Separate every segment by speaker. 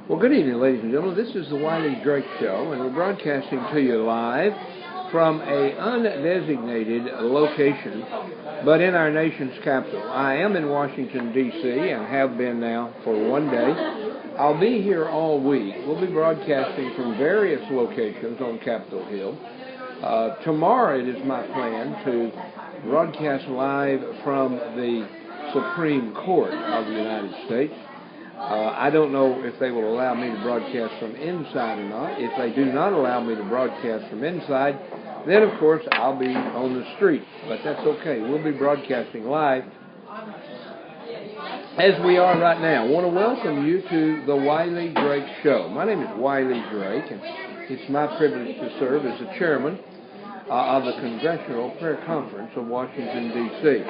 Speaker 1: Well, good evening, ladies and gentlemen. This is the Wiley Drake Show, and we're broadcasting to you live from a undesignated location, but in our nation's capital. I am in Washington, D.C., and have been now for one day. I'll be here all week. We'll be broadcasting from various locations on Capitol Hill. Tomorrow it is my plan to broadcast live from the Supreme Court of the United States. I don't know if they will allow me to broadcast from inside or not. If they do not allow me to broadcast from inside, then of course I'll be on the street. But that's okay. We'll be broadcasting live as we are right now. I want to welcome you to the Wiley Drake Show. My name is Wiley Drake, and it's my privilege to serve as the chairman of the Congressional Prayer Conference of Washington, D.C.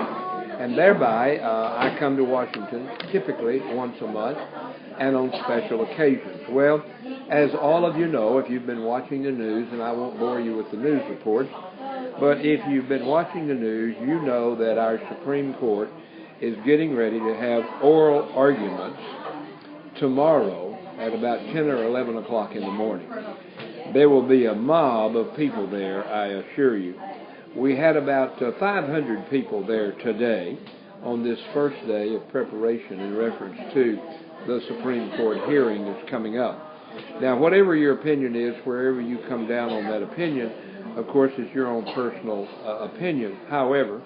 Speaker 1: And thereby, I come to Washington typically once a month and on special occasions. Well, as all of you know, if you've been watching the news, and I won't bore you with the news reports, but if you've been watching the news, you know that our Supreme Court is getting ready to have oral arguments tomorrow at about 10 or 11 o'clock in the morning. There will be a mob of people there, I assure you. We had about 500 people there today on this first day of preparation in reference to the Supreme Court hearing that's coming up. Now, whatever your opinion is, wherever you come down on that opinion, of course, it's your own personal opinion. However,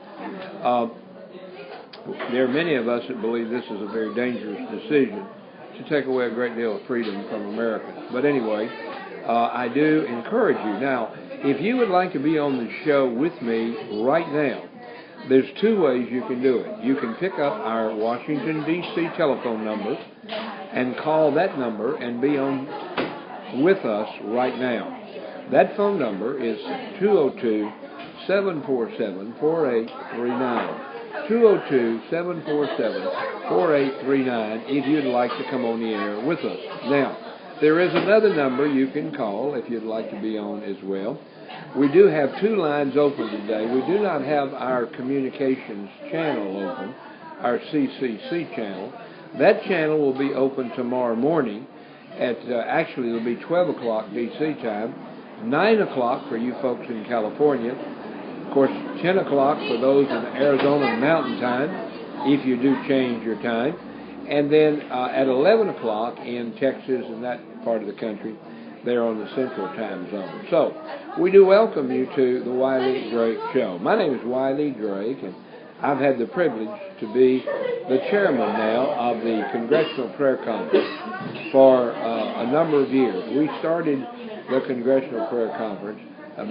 Speaker 1: there are many of us that believe this is a very dangerous decision to take away a great deal of freedom from Americans. But anyway, I do encourage you. Now, if you would like to be on the show with me right now, there's two ways you can do it. You can pick up our Washington, D.C. telephone number and call that number and be on with us right now. That phone number is 202-747-4839. 202-747-4839 if you'd like to come on the air with us. Now, there is another number you can call if you'd like to be on as well. We do have two lines open today. We do not have our communications channel open, our CCC channel. That channel will be open tomorrow morning at, actually it'll be 12 o'clock D.C. time, 9 o'clock for you folks in California, of course 10 o'clock for those in Arizona Mountain Time, if you do change your time, and then at 11 o'clock in Texas and that part of the country, they're on the Central Time Zone. So, we do welcome you to the Wiley Drake Show. My name is Wiley Drake, and I've had the privilege to be the chairman now of the Congressional Prayer Conference for a number of years. We started the Congressional Prayer Conference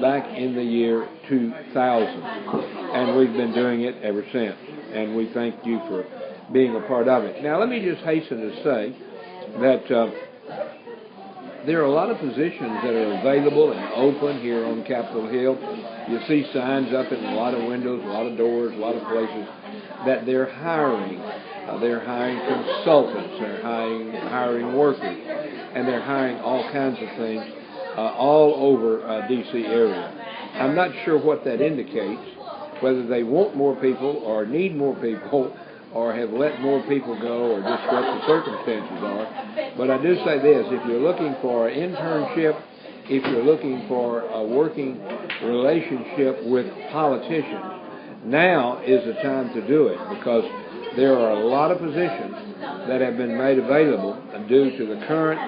Speaker 1: back in the year 2000, and we've been doing it ever since, and we thank you for being a part of it. Now, let me just hasten to say that there are a lot of positions that are available and open here on Capitol Hill. You see signs up in a lot of windows, a lot of doors, a lot of places that they're hiring. They're hiring consultants, they're hiring workers, and they're hiring all kinds of things all over D.C. area. I'm not sure what that indicates, whether they want more people or need more people, or have let more people go, or just what the circumstances are. But I do say this, if you're looking for an internship, if you're looking for a working relationship with politicians, now is the time to do it, because there are a lot of positions that have been made available due to the current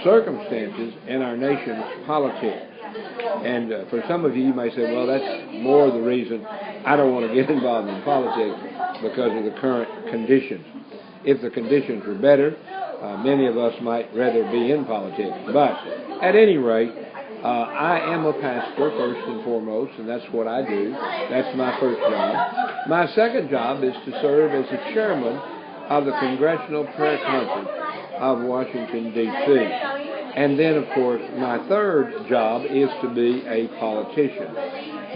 Speaker 1: circumstances in our nation's politics. And for some of you, you may say, well, that's more the reason I don't want to get involved in politics, because of the current conditions. If the conditions were better, many of us might rather be in politics. But at any rate, I am a pastor first and foremost, and that's what I do. That's my first job. My second job is to serve as the chairman of the Congressional Prayer Conference of Washington, D.C. And then, of course, my third job is to be a politician.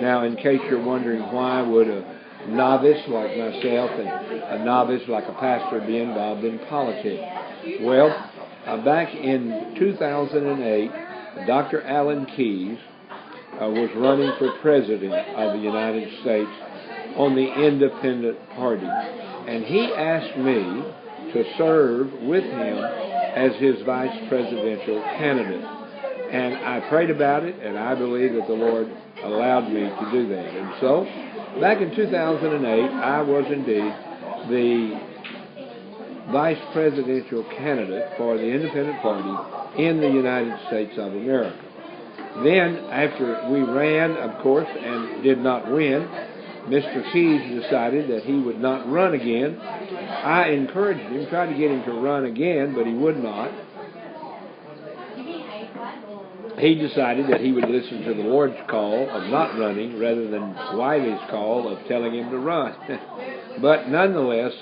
Speaker 1: Now, in case you're wondering why would a novice like myself and a novice like a pastor be involved in politics? Well, back in 2008, Dr. Alan Keyes was running for president of the United States on the Independent Party. And he asked me to serve with him as his vice presidential candidate. And I prayed about it, and I believe that the Lord allowed me to do that. And so, back in 2008, I was indeed the vice presidential candidate for the Independent Party in the United States of America. Then, after we ran, of course, and did not win, Mr. Keyes decided that he would not run again. I encouraged him, tried to get him to run again, but he would not. He decided that he would listen to the Lord's call of not running rather than Wiley's call of telling him to run. But nonetheless,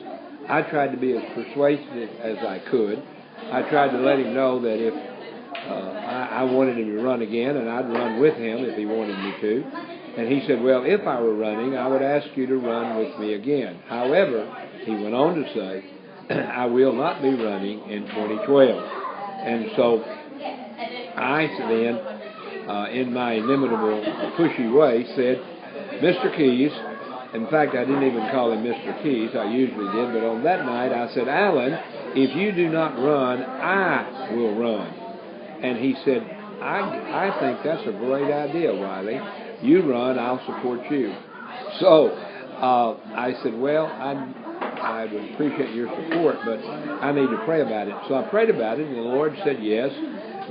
Speaker 1: I tried to be as persuasive as I could. I tried to let him know that if I wanted him to run again, and I'd run with him if he wanted me to. And he said, well, if I were running, I would ask you to run with me again. However, he went on to say, I will not be running in 2012. And so I then, in my inimitable, pushy way, said, Mr. Keyes, in fact, I didn't even call him Mr. Keyes, I usually did, but on that night I said, Alan, if you do not run, I will run. And he said, I think that's a great idea, Wiley. You run, I'll support you. So I said, well, I would appreciate your support, but I need to pray about it. So I prayed about it, and the Lord said, yes,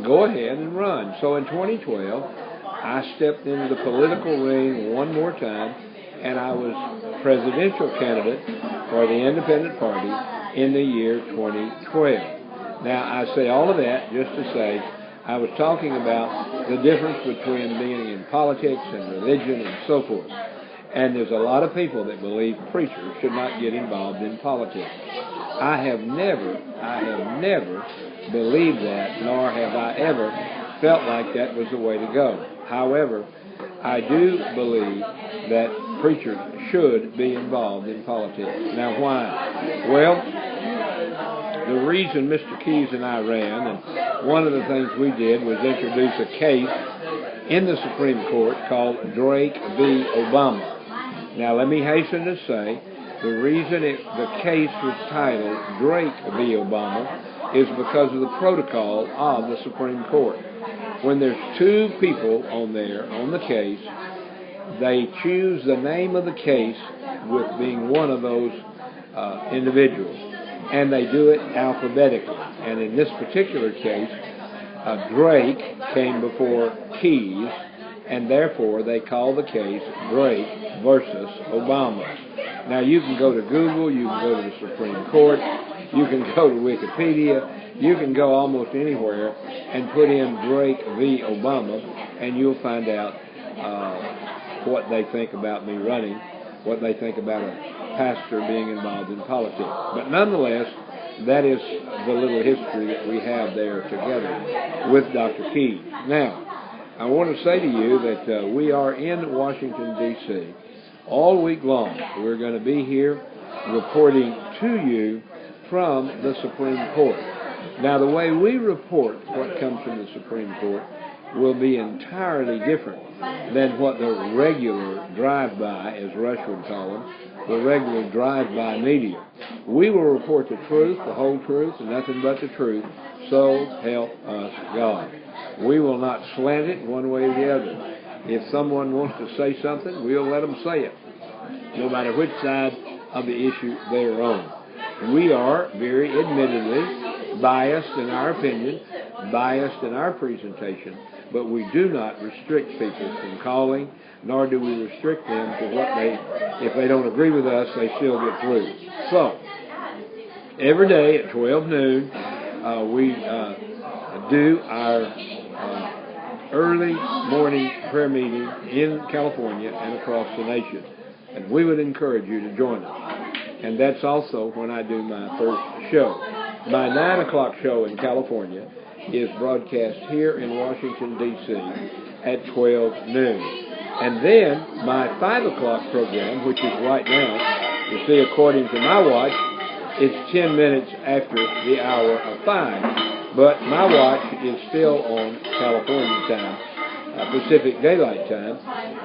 Speaker 1: go ahead and run. So in 2012, I stepped into the political ring one more time, and I was presidential candidate for the Independent Party in the year 2012. Now, I say all of that just to say I was talking about the difference between being in politics and religion and so forth. And there's a lot of people that believe preachers should not get involved in politics. I have never believed that, nor have I ever felt like that was the way to go. However, I do believe that preachers should be involved in politics. Now, why? Well, the reason Mr. Keyes and I ran, and one of the things we did was introduce a case in the Supreme Court called Drake v. Obama. Now, let me hasten to say, the reason the case was titled Drake v. Obama is because of the protocol of the Supreme Court. When there's two people on the case, they choose the name of the case with being one of those individuals, and they do it alphabetically. And in this particular case, Drake came before Keyes, and therefore they call the case Drake versus Obama. Now, you can go to Google, you can go to the Supreme Court, you can go to Wikipedia, you can go almost anywhere and put in Drake v. Obama, and you'll find out what they think about me running, what they think about a pastor being involved in politics. But nonetheless, that is the little history that we have there together with Dr. Keyes. Now, I want to say to you that we are in Washington, D.C. all week long. We're going to be here reporting to you from the Supreme Court. Now, the way we report what comes from the Supreme Court will be entirely different than what the regular drive-by, as Rush would call them, the regular drive-by media. We will report the truth, the whole truth, and nothing but the truth, so help us God. We will not slant it one way or the other. If someone wants to say something, we'll let them say it, no matter which side of the issue they're on. We are, very admittedly, biased in our opinion, biased in our presentation, but we do not restrict people from calling, nor do we restrict them to what if they don't agree with us, they still get through. So, every day at 12 noon, we do our early morning prayer meeting in California and across the nation. And we would encourage you to join us. And that's also when I do my first show. My 9 o'clock show in California is broadcast here in Washington, D.C. at 12 noon. And then my 5 o'clock program, which is right now, you see, according to my watch, it's 10 minutes after the hour of 5. But my watch is still on California time, Pacific Daylight Time,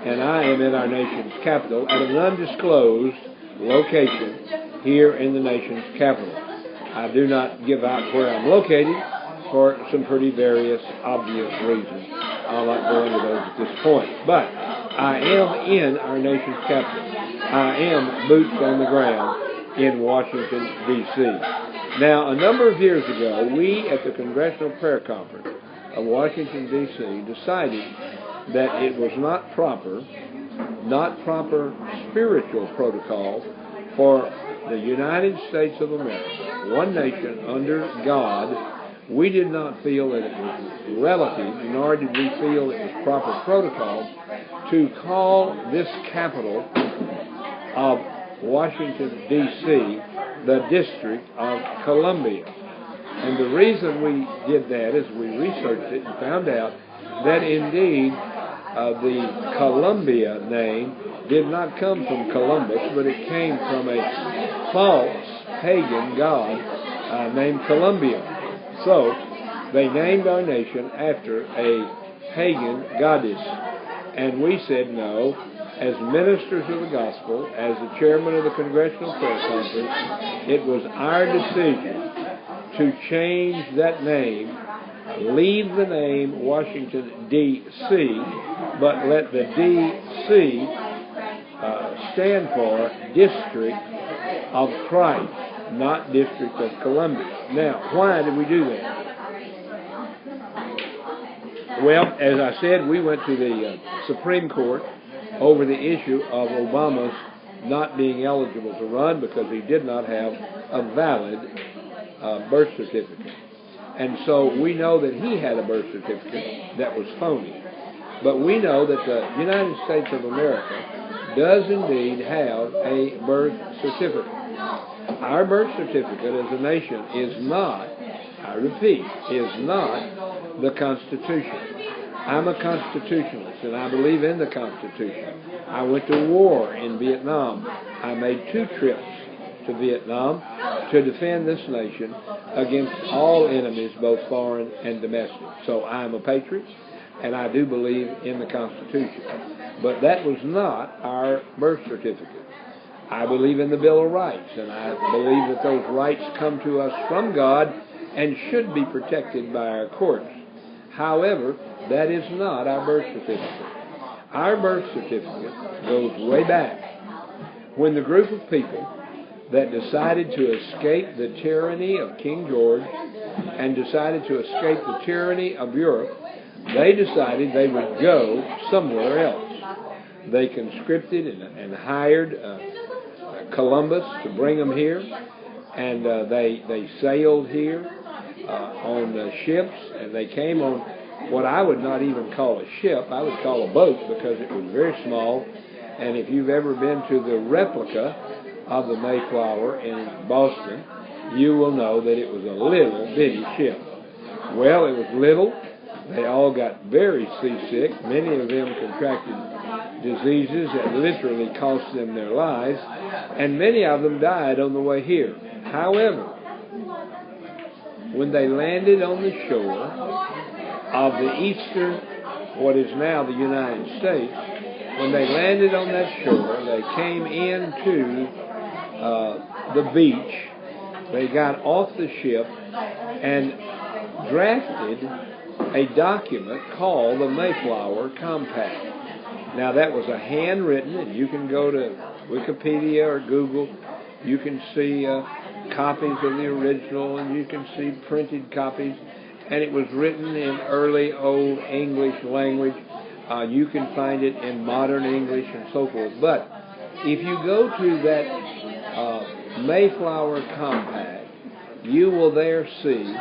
Speaker 1: and I am in our nation's capital at an undisclosed location here in the nation's capital. I do not give out where I'm located for some pretty various obvious reasons. I'll not go into those at this point. But I am in our nation's capital. I am boots on the ground in Washington, D.C. Now, a number of years ago, we at the Congressional Prayer Conference of Washington, D.C. decided that it was not proper spiritual protocol for the United States of America, one nation under God. We did not feel that it was relative, nor did we feel it was proper protocol to call this capital of Washington, D.C., the District of Columbia. And the reason we did that is we researched it and found out that indeed the Columbia name did not come from Columbus, but it came from a false pagan god named Columbia. So they named our nation after a pagan goddess. And we said no. As ministers of the gospel, as the chairman of the Congressional Prayer Conference, it was our decision to change that name, leave the name Washington, D.C., but let the D.C. stand for District of Christ, not District of Columbia. Now, why did we do that? Well, as I said, we went to the Supreme Court over the issue of Obama's not being eligible to run because he did not have a valid birth certificate. And so we know that he had a birth certificate that was phony. But we know that the United States of America does indeed have a birth certificate. Our birth certificate as a nation is not, I repeat, is not the Constitution. I'm a constitutionalist, and I believe in the Constitution. I went to war in Vietnam. I made 2 trips to Vietnam to defend this nation against all enemies, both foreign and domestic. So I'm a patriot, and I do believe in the Constitution. But that was not our birth certificate. I believe in the Bill of Rights, and I believe that those rights come to us from God and should be protected by our courts. However, that is not our birth certificate. Our birth certificate goes way back when the group of people that decided to escape the tyranny of King George and decided to escape the tyranny of Europe, they decided they would go somewhere else. They conscripted and hired Columbus to bring them here, and they sailed here on ships, and they came on what I would not even call a ship. I would call a boat because it was very small. And if you've ever been to the replica of the Mayflower in Boston, you will know that it was a little bitty ship. Well, it was little. They all got very seasick. Many of them contracted diseases that literally cost them their lives, and many of them died on the way here. However, when they landed on the shore of the eastern, what is now the United States, when they landed on that shore, they came into the beach, they got off the ship and drafted a document called the Mayflower Compact. Now that was a handwritten, and you can go to Wikipedia or Google, you can see copies of the original, and you can see printed copies, and it was written in early Old English language. You can find it in modern English and so forth. But if you go to that Mayflower Compact, you will there see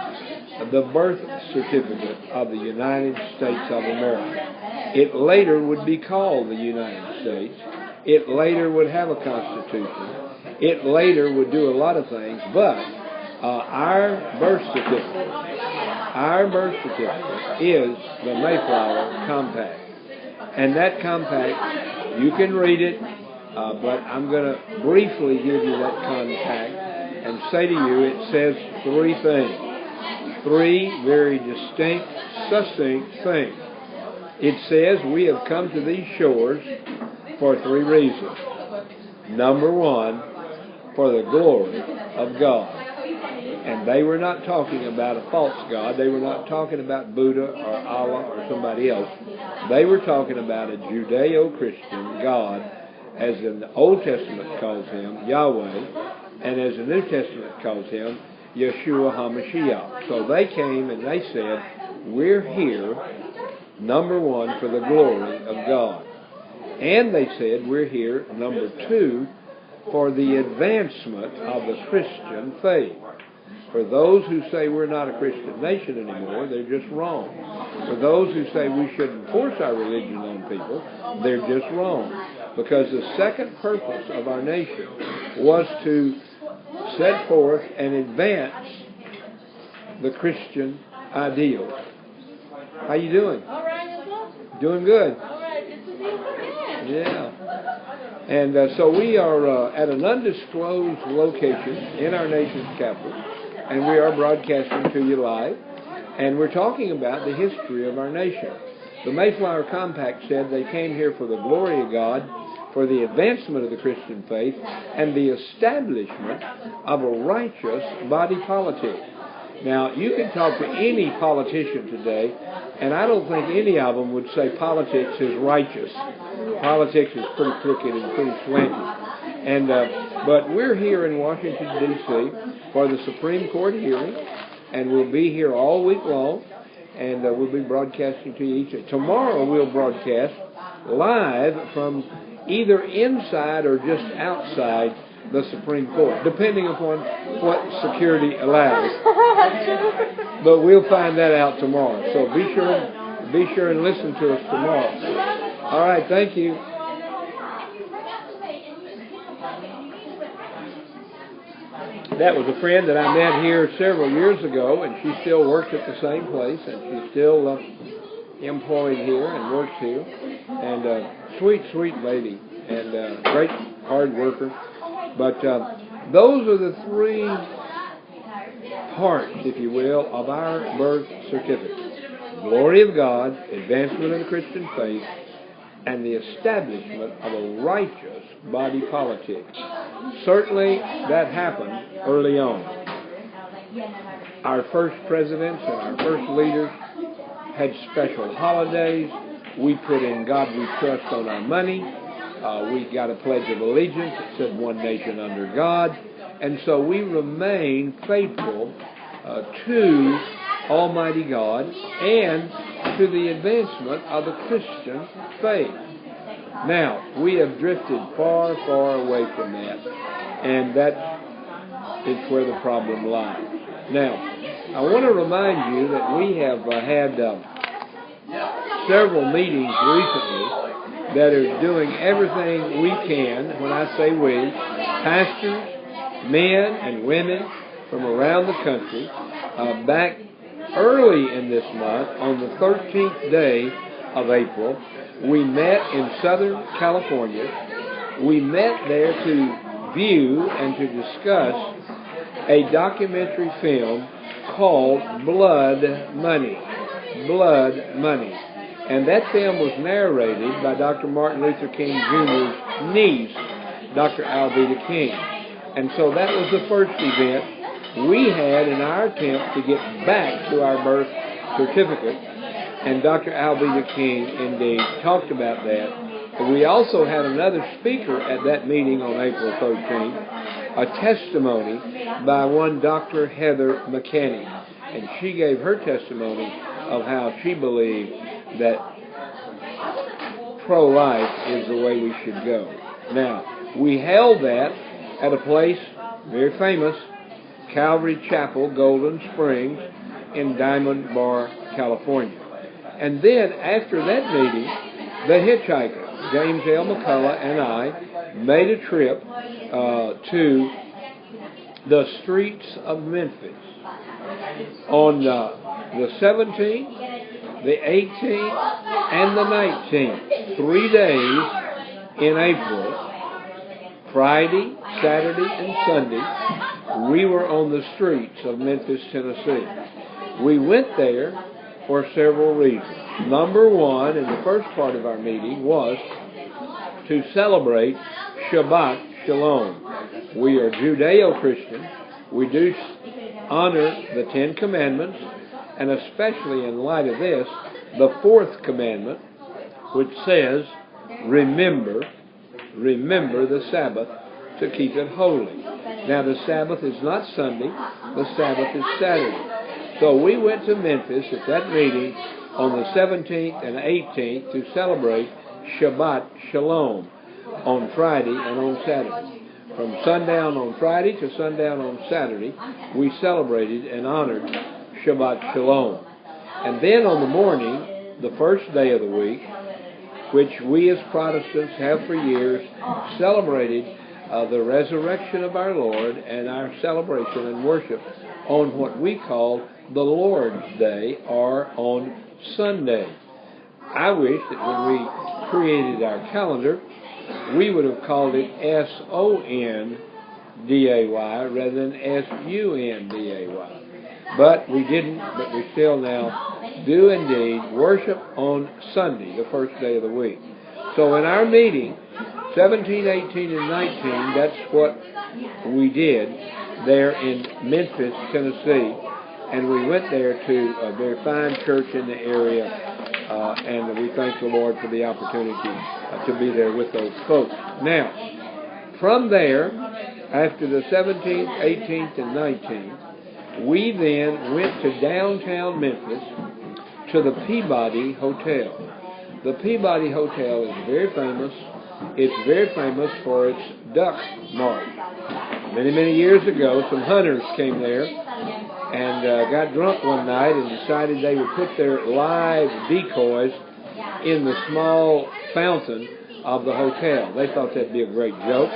Speaker 1: the birth certificate of the United States of America. It later would be called the United States. It later would have a constitution. It later would do a lot of things, but our birth certificate is the Mayflower Compact. And that compact, you can read it, but I'm going to briefly give you that compact and say to you it says 3 things. 3 very distinct, succinct things. It says we have come to these shores for 3 reasons. Number 1, for the glory of God. And they were not talking about a false God. They were not talking about Buddha or Allah or somebody else. They were talking about a Judeo-Christian God, as in the Old Testament calls him Yahweh, and as the New Testament calls him Yeshua HaMashiach. So they came and they said, we're here, number one, for the glory of God. And they said, we're here, number two, for the advancement of the Christian faith. For those who say we're not a Christian nation anymore, they're just wrong. For those who say we shouldn't force our religion on people, they're just wrong. Because the second purpose of our nation was to set forth and advance the Christian ideal. How you doing?
Speaker 2: All right, as well.
Speaker 1: Doing good.
Speaker 2: All right, good to see you again.
Speaker 1: Yeah. And so we are at an undisclosed location in our nation's capital, and we are broadcasting to you live, and we're talking about the history of our nation. The Mayflower Compact said they came here for the glory of God, for the advancement of the Christian faith, and the establishment of a righteous body politic. Now, you can talk to any politician today, and I don't think any of them would say politics is righteous. Politics is pretty crooked and pretty slanty. And but we're here in Washington, D.C. for the Supreme Court hearing, and we'll be here all week long, and we'll be broadcasting to you each day. Tomorrow we'll broadcast live from either inside or just outside the Supreme Court, depending upon what security allows. But we'll find that out tomorrow. So be sure and listen to us tomorrow. All right, thank you. That was a friend that I met here several years ago, and she still works at the same place, and she's still employed here and works here. And sweet lady, and great hard worker. But those are the three parts, if you will, of our birth certificate. Glory of God, advancement of the Christian faith, and the establishment of a righteous body politic. Certainly that happened early on. Our first presidents and our first leaders had special holidays. We put in God We Trust on our money. We got a Pledge of Allegiance that said one nation under God. And so we remain faithful to Almighty God and to the advancement of the Christian faith. Now, we have drifted far, far away from that, and that is where the problem lies. Now, I want to remind you that we have had several meetings recently that are doing everything we can. When I say we, pastors, men and women from around the country, back early in this month, on the 13th day of April, we met in Southern California. We met there to view and to discuss a documentary film called Blood Money. Blood Money. And that film was narrated by Dr. Martin Luther King Jr.'s niece, Dr. Alveda King. And so that was the first event we had in our attempt to get back to our birth certificate. And Dr. Alveda King, indeed, talked about that. But we also had another speaker at that meeting on April 13th, a testimony by one Dr. Heather McKinney. And she gave her testimony of how she believed that pro-life is the way we should go. Now, we held that at a place very famous, Calvary Chapel, Golden Springs, in Diamond Bar, California. And then, after that meeting, the hitchhiker, James L. McCullough, and I made a trip to the streets of Memphis on the 17th, the 18th, and the 19th, 3 days in April, Friday, Saturday, and Sunday, we were on the streets of Memphis, Tennessee. We went there for several reasons. Number one, in the first part of our meeting, was to celebrate Shabbat Shalom. We are Judeo-Christian. We do honor the Ten Commandments, and especially in light of this, the fourth commandment, which says, remember the Sabbath to keep it holy. Now, the Sabbath is not Sunday. The Sabbath is Saturday. So we went to Memphis at that meeting on the 17th and 18th to celebrate Shabbat Shalom on Friday and on Saturday. From sundown on Friday to sundown on Saturday, we celebrated and honored Shabbat Shalom. And then on the morning, the first day of the week, which we as Protestants have for years celebrated the resurrection of our Lord and our celebration and worship on what we call the Lord's Day, or on Sunday. I wish that when we created our calendar, we would have called it Sonday rather than Sunday. But we didn't, but we still now do indeed worship on Sunday, the first day of the week. So in our meeting, 17, 18, and 19, that's what we did there in Memphis, Tennessee. And we went there to a very fine church in the area, and we thank the Lord for the opportunity to be there with those folks. Now, from there, after the 17th, 18th, and 19th, we then went to downtown Memphis to the Peabody Hotel. The Peabody Hotel is very famous. It's very famous for its duck mark. Many, many years ago, some hunters came there and got drunk one night and decided they would put their live decoys in the small fountain of the hotel. They thought that'd be a great joke,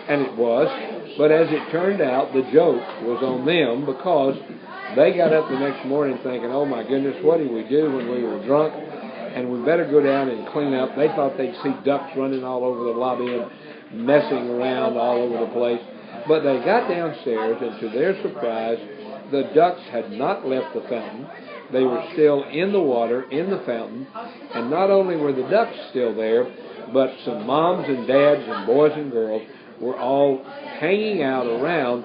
Speaker 1: and it was. But as it turned out, the joke was on them, because they got up the next morning thinking, oh my goodness, what did we do when we were drunk? And we better go down and clean up. They thought they'd see ducks running all over the lobby and messing around all over the place. But they got downstairs, and to their surprise, the ducks had not left the fountain. They were still in the water, in the fountain. And not only were the ducks still there, but some moms and dads and boys and girls were all hanging out around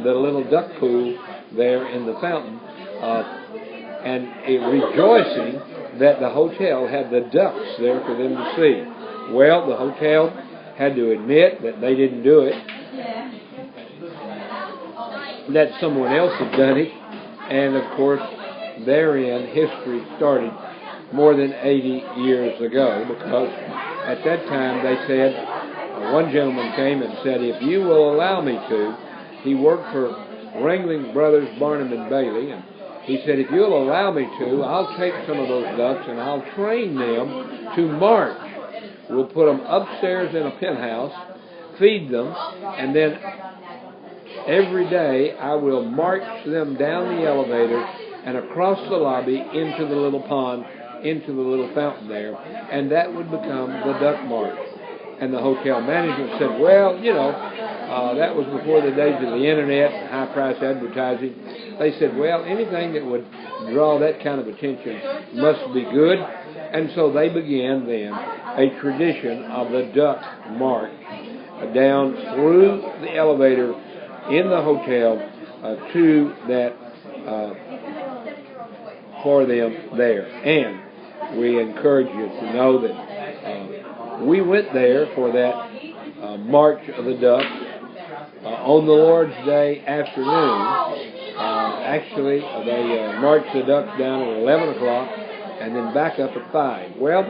Speaker 1: the little duck pool there in the fountain, and rejoicing that the hotel had the ducks there for them to see. Well, the hotel had to admit that they didn't do it, that someone else had done it, and of course, therein history started more than 80 years ago, because at that time they said, one gentleman came and said, if you will allow me to, he worked for Ringling Brothers, Barnum and Bailey, and he said, if you'll allow me to, I'll take some of those ducks and I'll train them to march. We'll put them upstairs in a penthouse, feed them, and then every day I will march them down the elevator and across the lobby into the little pond, into the little fountain there, and that would become the duck march. And the hotel management said, well, that was before the days of the internet and high-price advertising. They said, well, anything that would draw that kind of attention must be good. And so they began then a tradition of the duck march down through the elevator in the hotel to that for them there. And we encourage you to know that we went there for that March of the Duck on the Lord's Day afternoon. Actually, they marched the ducks down at 11 o'clock and then back up at 5. Well,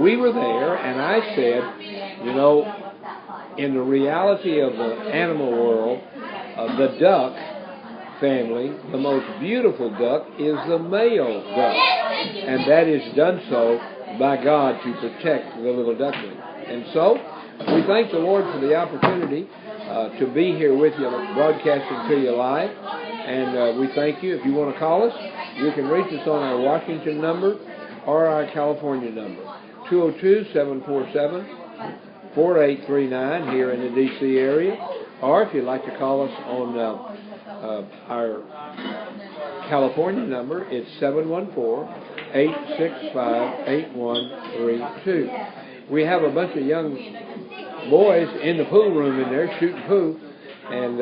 Speaker 1: we were there, and I said, in the reality of the animal world, the duck family, the most beautiful duck is the male duck. And that is done so by God to protect the little duckling. And so, we thank the Lord for the opportunity to be here with you, broadcasting to you live. And we thank you. If you want to call us, you can reach us on our Washington number or our California number, 202-747-4839 here in the D.C. area. Or if you'd like to call us on our California number, it's 714-865-8132. We have a bunch of young boys in the pool room in there shooting pool, And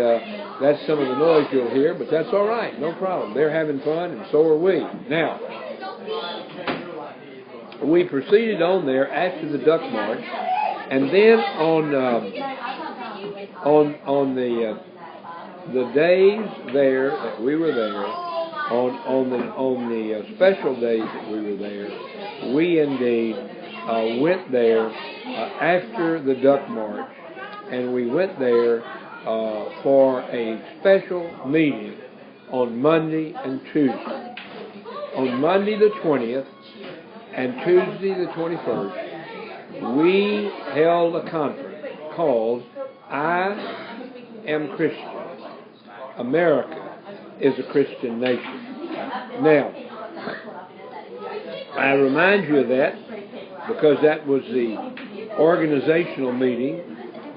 Speaker 1: that's some of the noise you'll hear, but that's all right, no problem. They're having fun, and so are we. Now, we proceeded on there after the Duck March, and then on the days there that we were there, on the special days that we were there, we indeed went there after the Duck March, and we went there for a special meeting on Monday and Tuesday. On Monday the 20th and Tuesday the 21st, we held a conference called I Am Christian. America is a Christian nation. Now, I remind you of that because that was the organizational meeting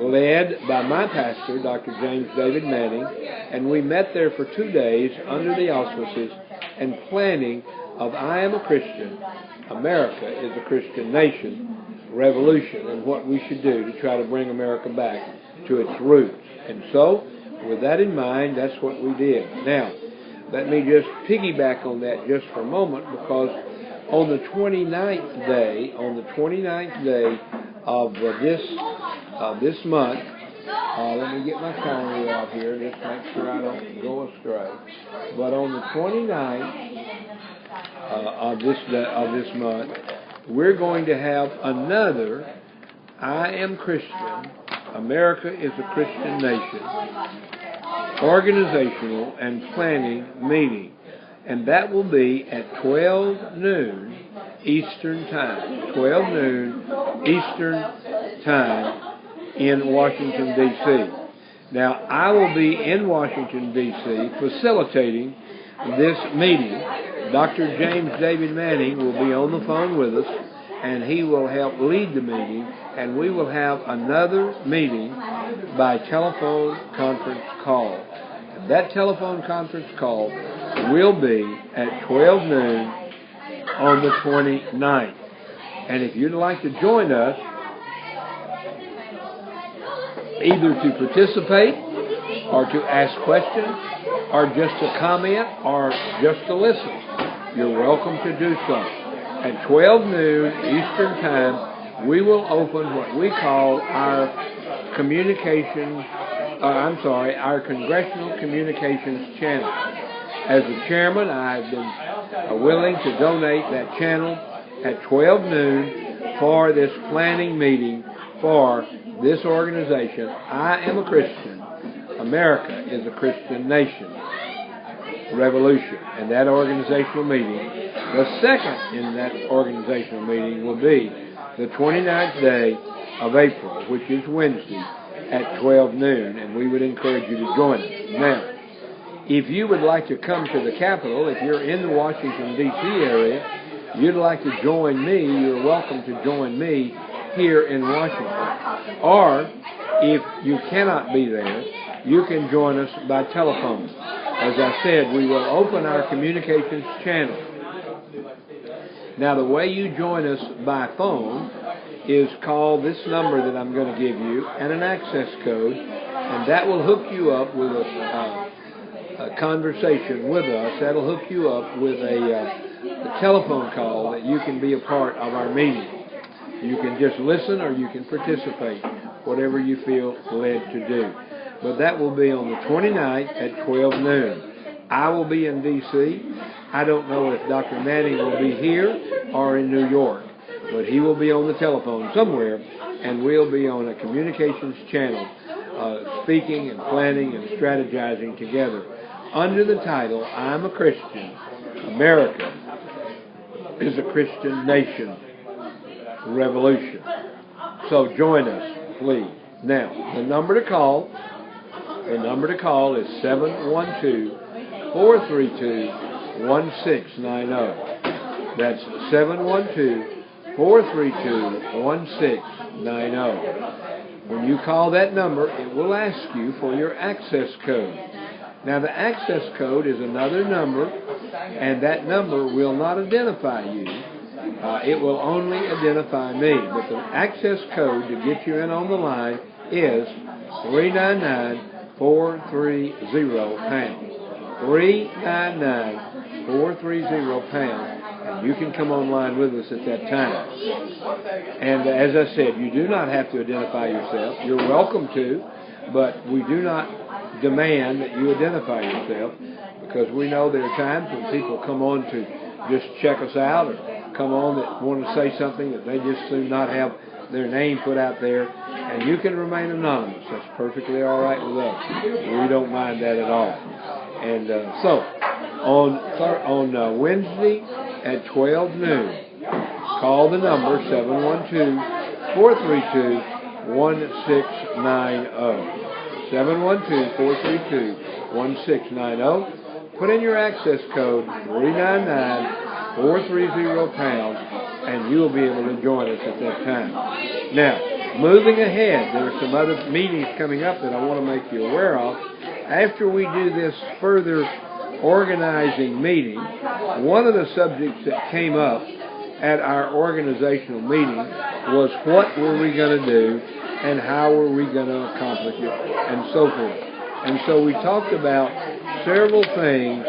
Speaker 1: led by my pastor, Dr. James David Manning, and we met there for 2 days under the auspices and planning of I Am a Christian, America is a Christian nation, revolution, and what we should do to try to bring America back to its roots. And so, with that in mind, that's what we did. Now, let me just piggyback on that just for a moment, because on the 29th day of this month, let me get my calendar out here, just make sure I don't go astray. But on the 29th of this month, we're going to have another I Am Christian, America is a Christian Nation, organizational and planning meeting. And that will be at 12 noon Eastern Time. 12 noon Eastern Time in Washington, D.C. Now, I will be in Washington, D.C. facilitating this meeting. Dr. James David Manning will be on the phone with us, and he will help lead the meeting, and we will have another meeting by telephone conference call. And that telephone conference call will be at 12 noon on the 29th. And if you'd like to join us, either to participate or to ask questions or just to comment or just to listen, you're welcome to do so. At 12 noon Eastern Time, we will open what we call our our Congressional Communications Channel. As the chairman, I've been willing to donate that channel at 12 noon for this planning meeting for this organization, I Am a Christian, America is a Christian Nation, revolution. And that organizational meeting, the second in that organizational meeting, will be the 29th day of April, which is Wednesday, at 12 noon, and we would encourage you to join us. Now, if you would like to come to the Capitol, if you're in the Washington, D.C. area, you'd like to join me, you're welcome to join me here in Washington. Or, if you cannot be there, you can join us by telephone. As I said, we will open our communications channel. Now, the way you join us by phone is call this number that I'm going to give you and an access code, and that will hook you up with a conversation with us. That'll hook you up with a telephone call that you can be a part of our meeting. You can just listen or you can participate, whatever you feel led to do. But that will be on the 29th at 12 noon. I will be in D.C. I don't know if Dr. Manning will be here or in New York, but he will be on the telephone somewhere, and we'll be on a communications channel speaking and planning and strategizing together under the title, I'm a Christian, America is a Christian Nation, revolution. So join us, please. Now, the number to call is 712-432-1690. That's 712-432-1690. When you call that number, it will ask you for your access code. Now, the access code is another number, and that number will not identify you. It will only identify me. But the access code to get you in on the line is 399-499-4639. 399-430-POUND. 399-430-POUND. And you can come online with us at that time. And as I said, you do not have to identify yourself. You're welcome to, but we do not demand that you identify yourself, because we know there are times when people come on to just check us out, or come on that want to say something that they just do not have their name put out there, and you can remain anonymous. That's perfectly all right with us. We don't mind that at all. And so, on Wednesday at 12 noon, call the number 712-432-1690. 712-432-1690. Put in your access code 399-430-POUND, and you will be able to join us at that time. Now, moving ahead, there are some other meetings coming up that I want to make you aware of. After we do this further organizing meeting, one of the subjects that came up at our organizational meeting was what were we going to do and how were we going to accomplish it, and so forth. And so we talked about several things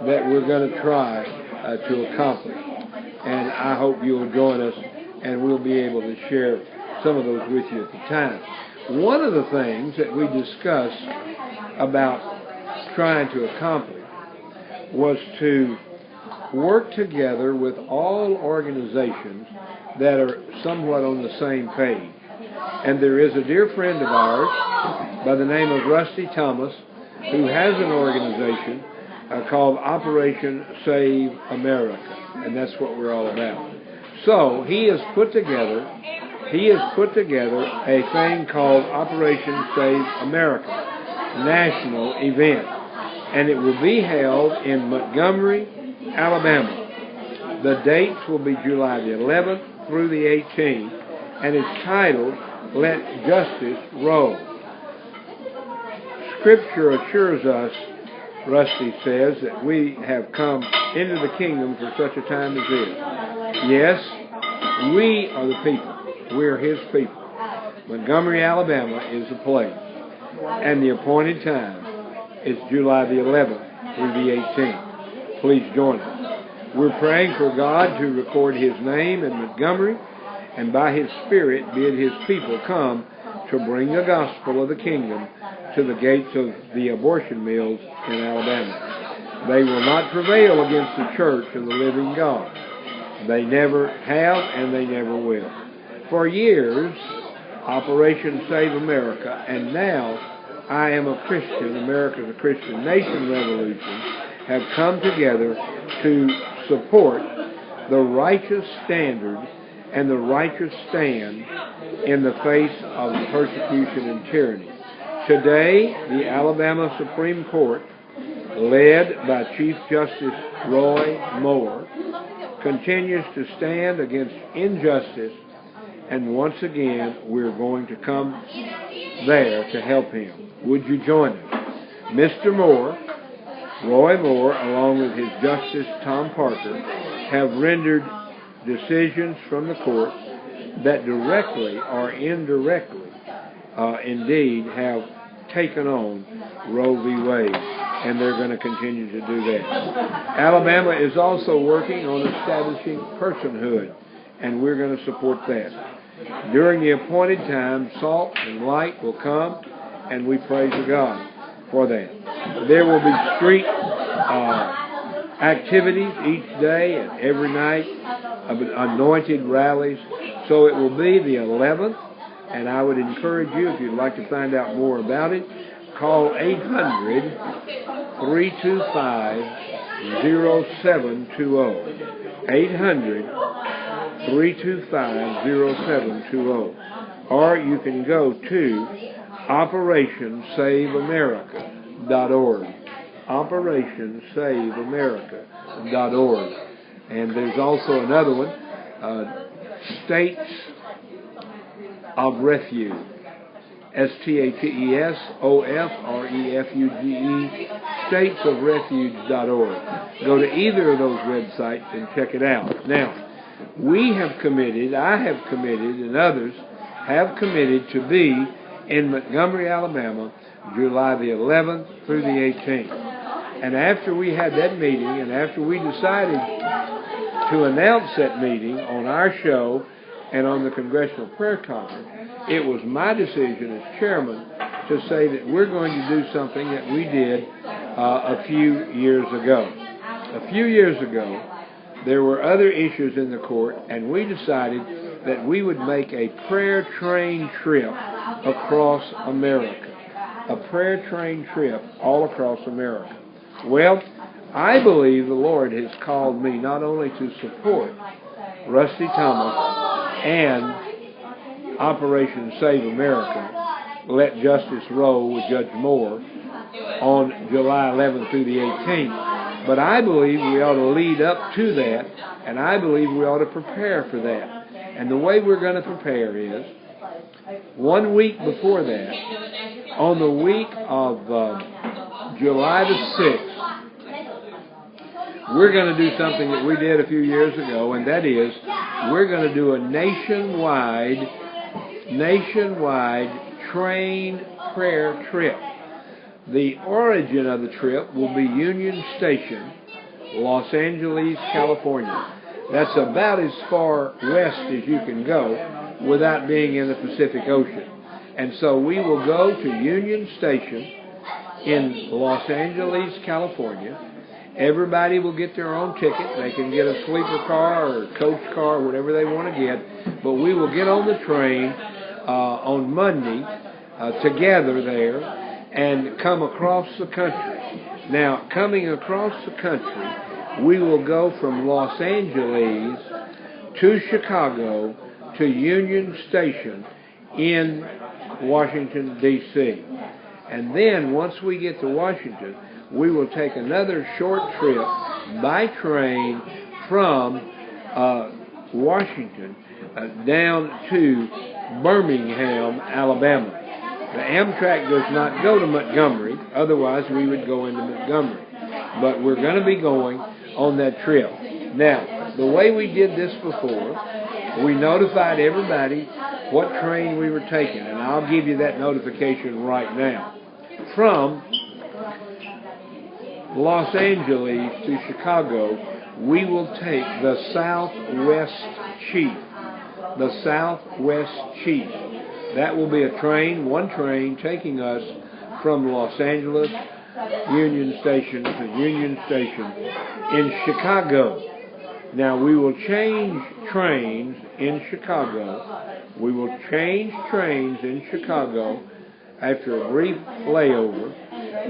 Speaker 1: that we're going to try to accomplish. And I hope you'll join us, and we'll be able to share some of those with you at the time. One of the things that we discussed about trying to accomplish was to work together with all organizations that are somewhat on the same page. And there is a dear friend of ours by the name of Rusty Thomas who has an organization called Operation Save America, and that's what we're all about. So he has put together a thing called Operation Save America national event, and it will be held in Montgomery, Alabama. The dates will be July the 11th through the 18th, and it's titled Let Justice Roll. Scripture assures us, Rusty says, that we have come into the kingdom for such a time as this. Yes, we are the people. We are His people. Montgomery, Alabama is the place. And the appointed time is July the 11th through the 18th. Please join us. We're praying for God to record His name in Montgomery, and by His Spirit bid His people come to bring the gospel of the kingdom to the gates of the abortion mills in Alabama. They will not prevail against the church of the living God. They never have, and they never will. For years, Operation Save America, and now I Am a Christian, America's a Christian Nation Revolution, have come together to support the righteous standard and the righteous stand in the face of persecution and tyranny. Today, the Alabama Supreme Court, led by Chief Justice Roy Moore, continues to stand against injustice, and once again, we're going to come there to help him. Would you join us? Mr. Moore, Roy Moore, along with his Justice Tom Parker, have rendered decisions from the court that directly or indirectly indeed have taken on Roe v. Wade, and they're going to continue to do that. Alabama is also working on establishing personhood, and we're going to support that. During the appointed time, salt and light will come, and we praise God for that. There will be street activities each day and every night, anointed rallies. So it will be the 11th, and I would encourage you, if you'd like to find out more about it, call 800-325-0720. 800-325-0720. Or you can go to OperationSaveAmerica.org. OperationSaveAmerica.org. And there's also another one, States of Refuge. STATESOFREFUGE, statesofrefuge.org. Go to either of those websites and check it out. Now, we have committed, I have committed, and others have committed to be in Montgomery, Alabama July the 11th through the 18th. And after we had that meeting, and after we decided to announce that meeting on our show and on the Congressional Prayer Conference, it was my decision as chairman to say that we're going to do something that we did a few years ago. A few years ago, there were other issues in the court, and we decided that we would make a prayer train trip across America. A prayer train trip all across America. Well, I believe the Lord has called me not only to support Rusty Thomas and Operation Save America, Let Justice Roll with Judge Moore, on July 11th through the 18th, but I believe we ought to lead up to that, and I believe we ought to prepare for that. And the way we're going to prepare is, 1 week before that, on the week of July the 6th, we're going to do something that we did a few years ago, and that is, we're going to do a nationwide train prayer trip. The origin of the trip will be Union Station, Los Angeles, California. That's about as far west as you can go without being in the Pacific Ocean. And so we will go to Union Station in Los Angeles, California. Everybody will get their own ticket. They can get a sleeper car or a coach car, whatever they want to get. But we will get on the train on Monday together there and come across the country. Now, coming across the country, we will go from Los Angeles to Chicago to Union Station in Washington, D.C. And then, once we get to Washington, we will take another short trip by train from Washington down to Birmingham, Alabama. The Amtrak does not go to Montgomery, otherwise we would go into Montgomery. But we're going to be going on that trip. Now, the way we did this before, we notified everybody what train we were taking, and I'll give you that notification right now. From Los Angeles to Chicago, we will take the Southwest Chief. The Southwest Chief. That will be a train, one train, taking us from Los Angeles Union Station to Union Station in Chicago. Now, we will change trains in Chicago. We will change trains in Chicago after a brief layover.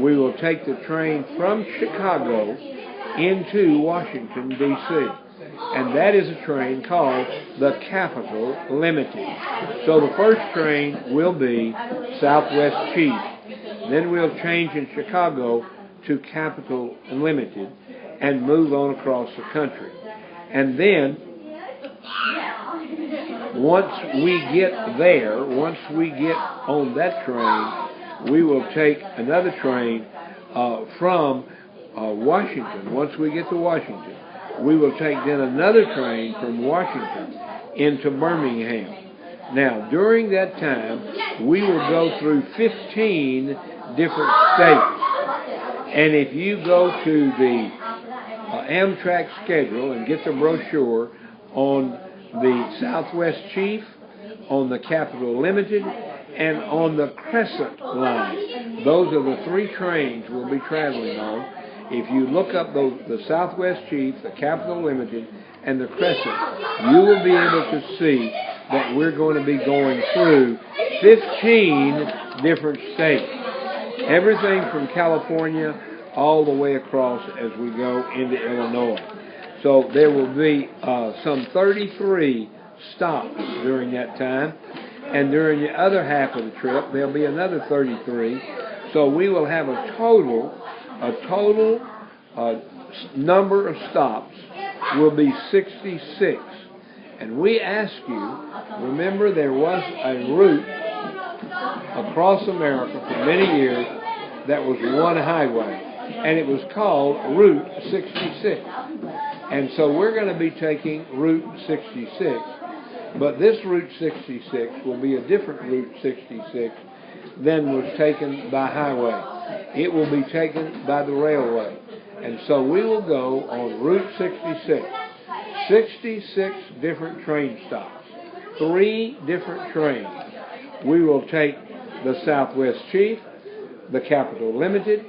Speaker 1: We will take the train from Chicago into Washington, D.C. And that is a train called the Capital Limited. So the first train will be Southwest Chief. Then we'll change in Chicago to Capital Limited and move on across the country. And then, once we get there, once we get on that train, we will take another train from Washington. Once we get to Washington, we will take then another train from Washington into Birmingham. Now, during that time, we will go through 15 different states. And if you go to the Amtrak schedule and get the brochure on the Southwest Chief, on the Capital Limited, and on the Crescent Line, those are the three trains we'll be traveling on. If you look up the Southwest Chief, the Capital Limited, and the Crescent, you will be able to see that we're going to be going through 15 different states. Everything from California all the way across as we go into Illinois. So there will be some 33 stops during that time. And during the other half of the trip, there'll be another 33. So we will have a total number of stops will be 66. And we ask you, remember there was a route across America for many years that was one highway, and it was called Route 66. And so we're going to be taking Route 66, but this Route 66 will be a different Route 66 than was taken by highway. It will be taken by the railway. And so we will go on Route 66. 66 different train stops. 3 different trains. We will take the Southwest Chief, the Capital Limited,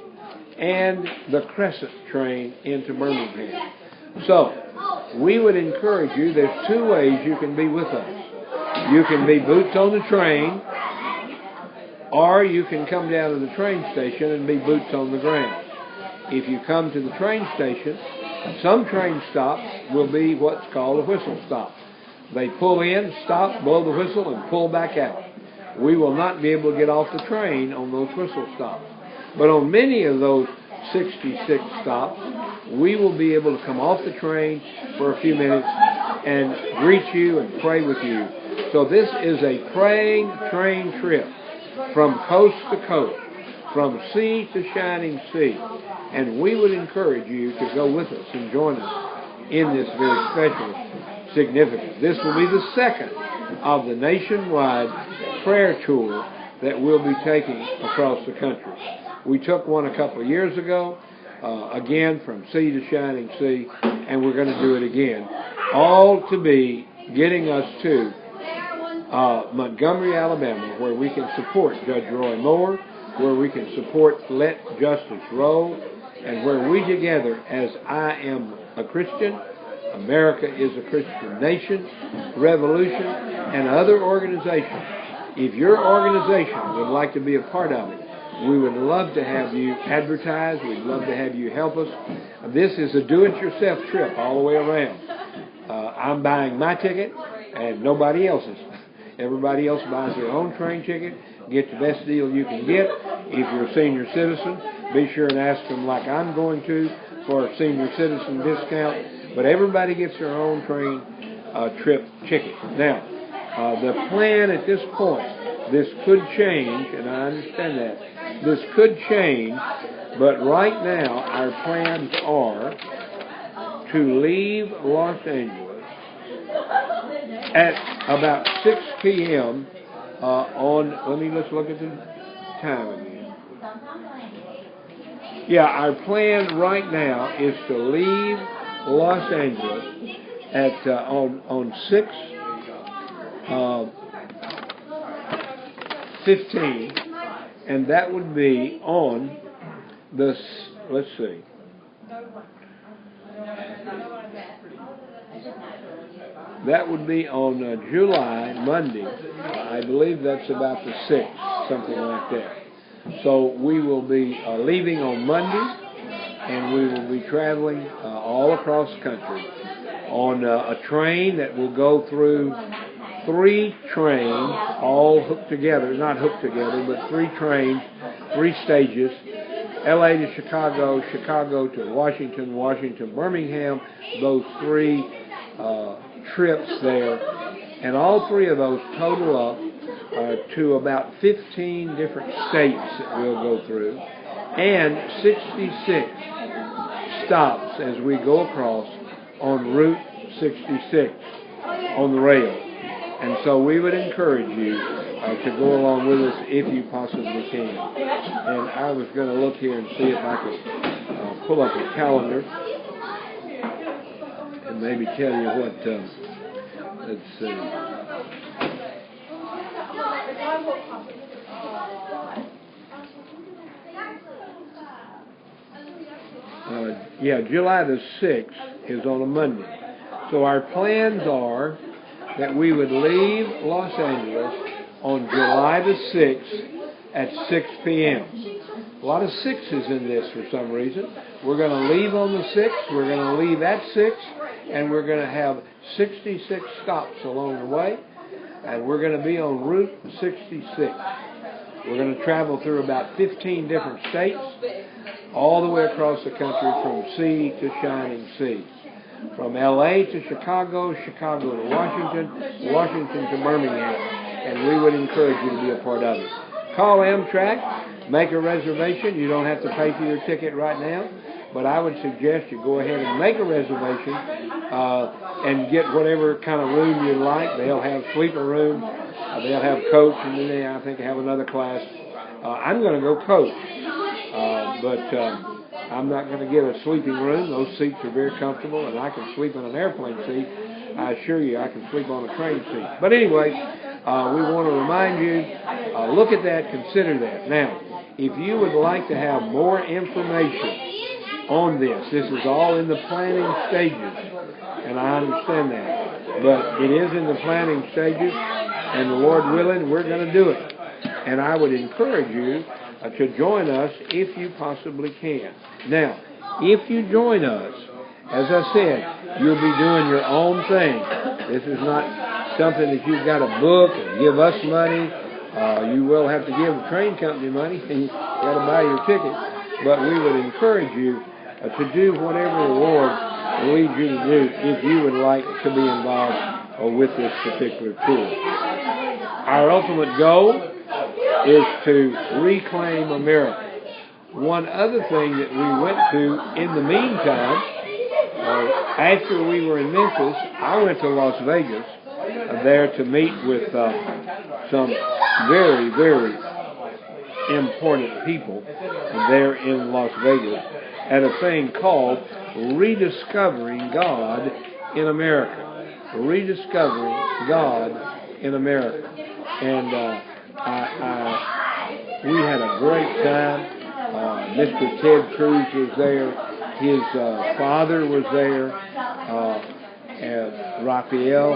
Speaker 1: and the Crescent train into Birmingham. So, we would encourage you, there's 2 ways you can be with us. You can be boots on the train, or you can come down to the train station and be boots on the ground. If you come to the train station, some train stops will be what's called a whistle stop. They pull in, stop, blow the whistle, and pull back out. We will not be able to get off the train on those whistle stops. But on many of those 66 stops, we will be able to come off the train for a few minutes and greet you and pray with you. So this is a praying train trip from coast to coast, from sea to shining sea. And we would encourage you to go with us and join us in this very special significance. This will be the second of the nationwide prayer tour that we'll be taking across the country. We took one a couple of years ago, again from sea to shining sea, and we're going to do it again. All to be getting us to Montgomery, Alabama, where we can support Judge Roy Moore, where we can support Let Justice Roll, and where we together, as I Am a Christian, America is a Christian Nation, Revolution, and other organizations. If your organization would like to be a part of it, we would love to have you advertise. We'd love to have you help us. This is a do-it-yourself trip all the way around. I'm buying my ticket, and nobody else's. Everybody else buys their own train ticket. Get the best deal you can get. If you're a senior citizen, be sure and ask them, like I'm going to, for a senior citizen discount. But everybody gets their own train trip ticket. Now, the plan at this point, this could change, and I understand that. This could change, but right now our plans are to leave Los Angeles at about 6 p.m. Let's look at the time again. Yeah, our plan right now is to leave Los Angeles at on 6:15, and that would be on the, let's see, that would be on July, Monday. I believe that's about the 6th, something like that. So we will be leaving on Monday, and we will be traveling all across the country on a train that will go through 3 trains, all hooked together, not hooked together, but 3 trains, 3 stages, L.A. to Chicago, Chicago to Washington, Washington, Birmingham, those 3 trips there. And all 3 of those total up to about 15 different states that we'll go through, and 66 stops as we go across on Route 66 on the rail. And so we would encourage you to go along with us if you possibly can. And I was going to look here and see if I could pull up a calendar and maybe tell you what, let's see. July the 6th is on a Monday. So our plans are that we would leave Los Angeles on July the 6th at 6 p.m. A lot of 6s in this for some reason. We're going to leave on the 6th, we're going to leave at 6, and we're going to have 66 stops along the way, and we're going to be on Route 66. We're going to travel through about 15 different states, all the way across the country from sea to shining sea. From L.A. to Chicago, Chicago to Washington, Washington to Birmingham. And we would encourage you to be a part of it. Call Amtrak, make a reservation. You don't have to pay for your ticket right now, but I would suggest you go ahead and make a reservation and get whatever kind of room you like. They'll have sleeper room, they'll have coach, and then they, I think, have another class I'm going to go coach, but I'm not going to get a sleeping room. Those seats are very comfortable, and I can sleep in an airplane seat. I assure you, I can sleep on a train seat. But anyway, we want to remind you, look at that, consider that. Now, if you would like to have more information on this is all in the planning stages, and I understand that. But it is in the planning stages, and the Lord willing, we're going to do it. And I would encourage you to join us if you possibly can. Now, if you join us, as I said, you'll be doing your own thing. This is not something that you've got to book or give us money. You will have to give the train company money, and you've got to buy your ticket. But we would encourage you to do whatever the Lord leads you to do if you would like to be involved with this particular tour. Our ultimate goal is to reclaim America. One other thing that we went to in the meantime, after we were in Memphis, I went to Las Vegas there to meet with some very, very important people there in Las Vegas at a thing called Rediscovering God in America. Rediscovering God in America. And we had a great time. Mr. Ted Cruz was there. His father was there. And Raphael,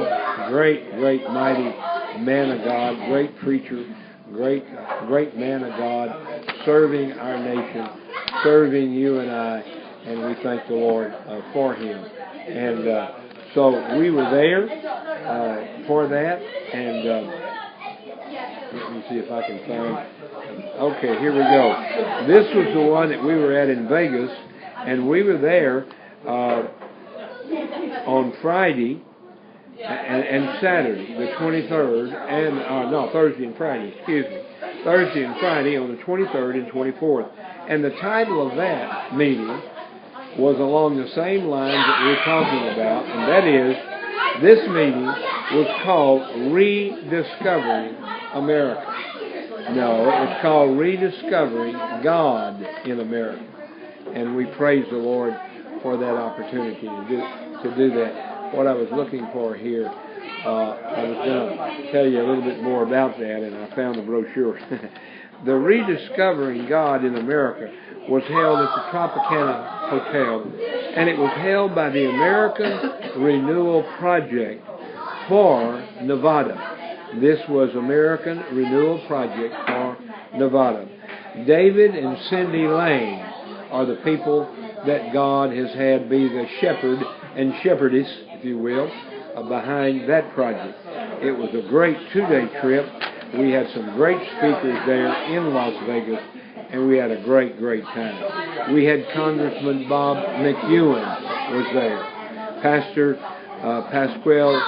Speaker 1: great, mighty man of God, great preacher, great man of God, serving our nation, serving you and I, and we thank the Lord for him. And so we were there for that, and let me see if I can find. Okay, here we go. This was the one that we were at in Vegas, and we were there on Friday and Saturday, the 23rd, and Thursday and Friday, Thursday and Friday on the 23rd and 24th. And the title of that meeting was along the same lines that we're talking about, and that is, this meeting was called Rediscovering America. No, it was called Rediscovering God in America. And we praise the Lord for that opportunity to do that. What I was looking for here, I was going to tell you a little bit more about that, and I found the brochure. The Rediscovering God in America was held at the Tropicana Hotel, and it was held by the American Renewal Project for Nevada. This was American Renewal Project for Nevada. David and Cindy Lane are the people that God has had be the shepherd and shepherdess, if you will, behind that project. It was a great 2-day trip. We had some great speakers there in Las Vegas, and we had a great time. We had Congressman Bob McEwen was there. Pastor Pasquale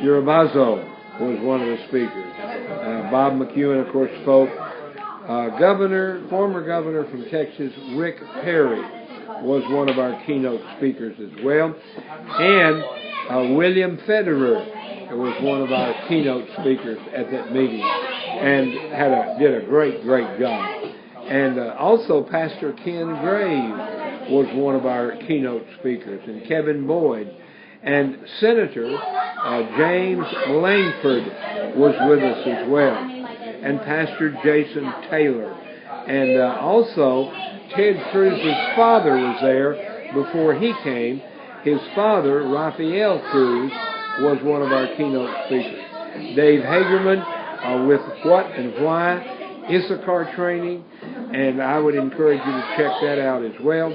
Speaker 1: Urabazo was one of the speakers. Bob McEwen, of course, spoke. Former governor from Texas, Rick Perry, was one of our keynote speakers as well. And William Federer was one of our keynote speakers at that meeting, and did a great job. And also Pastor Ken Grave was one of our keynote speakers, and Kevin Boyd. And Senator James Langford was with us as well, and Pastor Jason Taylor. And also Ted Cruz's father was there before he came. His father, Raphael Cruz, was one of our keynote speakers. Dave Hagerman with What and Why Issachar training, and I would encourage you to check that out as well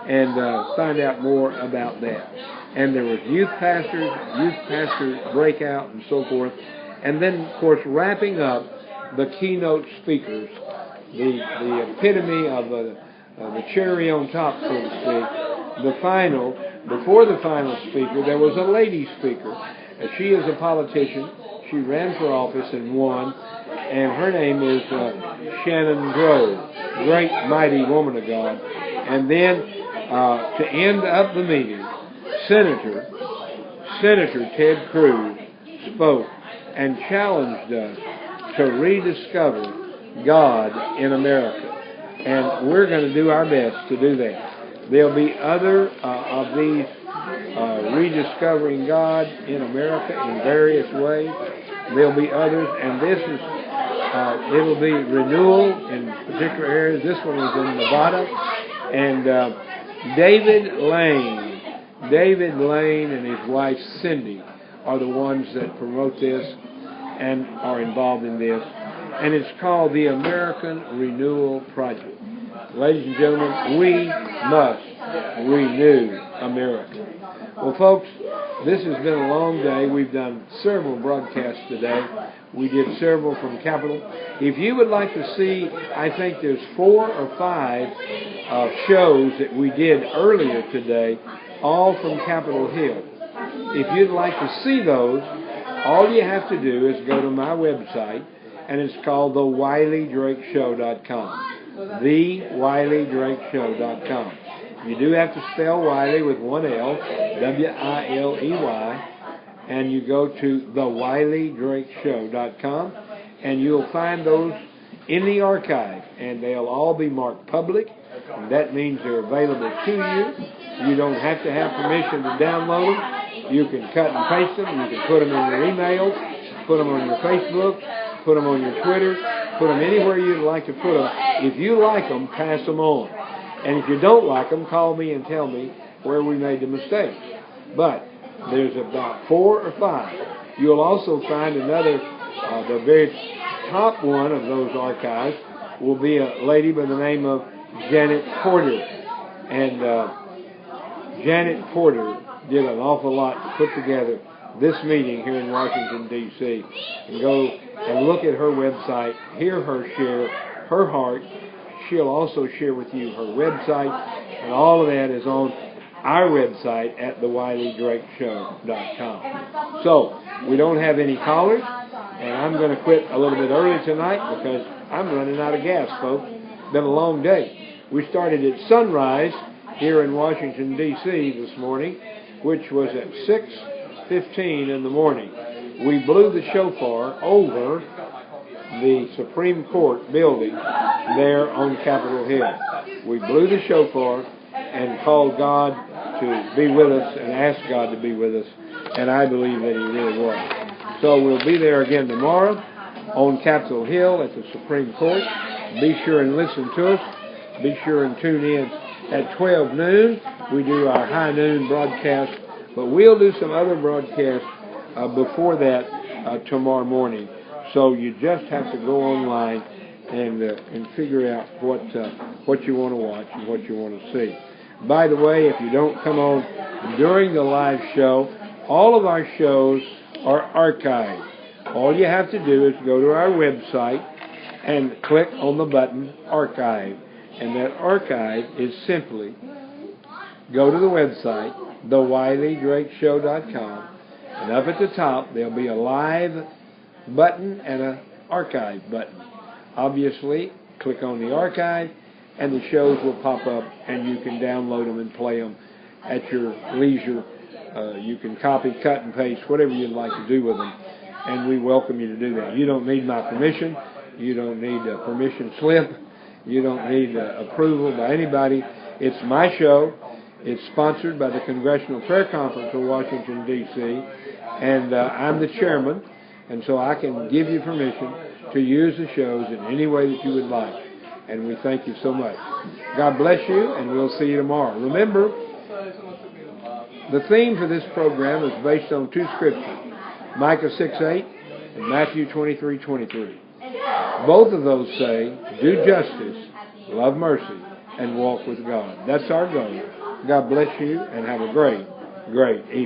Speaker 1: and find out more about that. And there was youth pastor breakout, and so forth. And then, of course, wrapping up the keynote speakers, the epitome of the cherry on top, so to speak. Before the final speaker, there was a lady speaker. She is a politician. She ran for office and won, and her name is Shannon Grove. Great, mighty woman of God. And then, to end up the meeting, Senator Ted Cruz spoke and challenged us to rediscover God in America. And we're going to do our best to do that. There'll be other of these rediscovering God in America in various ways. There'll be others, and this is it'll be renewal in particular areas. This one is in Nevada, and David Lane and his wife Cindy are the ones that promote this and are involved in this, and it's called the American Renewal Project. Ladies and gentlemen, we must renew America. Well, folks, this has been a long day. We've done several broadcasts today. We did several from Capitol. If you would like to see, I think there's 4 or 5 shows that we did earlier today, all from Capitol Hill. If you'd like to see those, all you have to do is go to my website, and it's called theWileyDrakeShow.com. TheWileyDrakeShow.com. You do have to spell Wiley with one L, W-I-L-E-Y, and you go to TheWileyDrakeShow.com, and you'll find those in the archive, and they'll all be marked public, and that means they're available to you. You don't have to have permission to download them. You can cut and paste them. You can put them in your emails, put them on your Facebook, put them on your Twitter, put them anywhere you'd like to put them. If you like them, pass them on. And if you don't like them, call me and tell me where we made the mistake. But there's about 4 or 5. You'll also find another, the very top one of those archives will be a lady by the name of Janet Porter. And Janet Porter did an awful lot to put together this meeting here in Washington, D.C. And go and look at her website, hear her share her heart. She'll also share with you her website, and all of that is on our website at theWileyDrakeShow.com. So, we don't have any callers, and I'm going to quit a little bit early tonight because I'm running out of gas, folks. It's been a long day. We started at sunrise here in Washington, D.C. this morning, which was at 6:15 in the morning. We blew the shofar over the Supreme Court building there on Capitol Hill. We blew the shofar and called God to be with us and asked God to be with us, and I believe that He really was. So we'll be there again tomorrow on Capitol Hill at the Supreme Court. Be sure and listen to us. Be sure and tune in at 12 noon. We do our high noon broadcast, but we'll do some other broadcasts before that tomorrow morning. So you just have to go online and figure out what you want to watch and what you want to see. By the way, if you don't come on during the live show, all of our shows are archived. All you have to do is go to our website and click on the button Archive. And that archive is simply go to the website, TheWileyDrakeShow.com, and up at the top there'll be a live button and an archive button. Obviously, click on the archive, and the shows will pop up, and you can download them and play them at your leisure. You can copy, cut, and paste, whatever you'd like to do with them, and we welcome you to do that. You don't need my permission. You don't need a permission slip. You don't need approval by anybody. It's my show. It's sponsored by the Congressional Prayer Conference of Washington, D.C., and I'm the chairman, and so I can give you permission to use the shows in any way that you would like. And we thank you so much. God bless you, and we'll see you tomorrow. Remember, the theme for this program is based on 2 scriptures, Micah 6:8 and Matthew 23:23. Both of those say, do justice, love mercy, and walk with God. That's our goal. God bless you, and have a great, great evening.